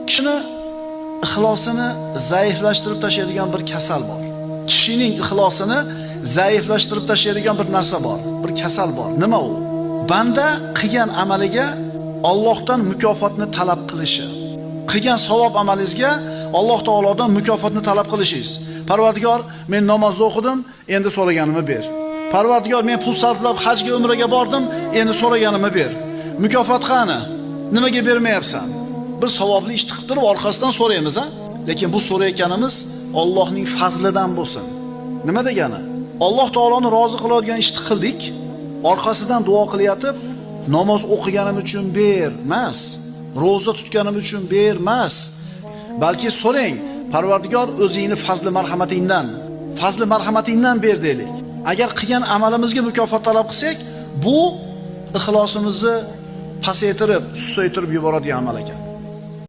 Kishini ixlosini zaiflashtirib tashlaydigan bir kasal bor. Kishining ixlosini zaiflashtirib tashlaydigan bir narsa bor, bir kasal bor. Nima u? Banda qilgan amaliga Allohdan mukofotni talab qilishi. Qilgan savob amalingizga Alloh taolodan mukofotni talab qilishingiz. Parvardigor, men namozni o'qidim, endi so'raganimni ber. Parvardigor, men pul sarflab hajga, umraga bordim, endi so'raganimni ber. Mukofot qani? Nimaga bermayapsan? Bir savobli ish qilib turib orqasidan so'raymiz, ha? Lekin bu so'rayotganimiz Allohning fazlidan bo'lsin. Nima degani? Alloh taoloni rozi qiladigan ishni qildik, orqasidan duo qilyotib, namoz o'qiganim uchun ber emas, roza tutganim uchun ber emas. Balki so'rang, Parvardigor, o'zingni fazli marhamatingdan ber deylik. Agar qilgan amalimizga mukofot talab qilsak, bu ixlosimizni pasaytirib, susaytirib yuboradigan amal ekan.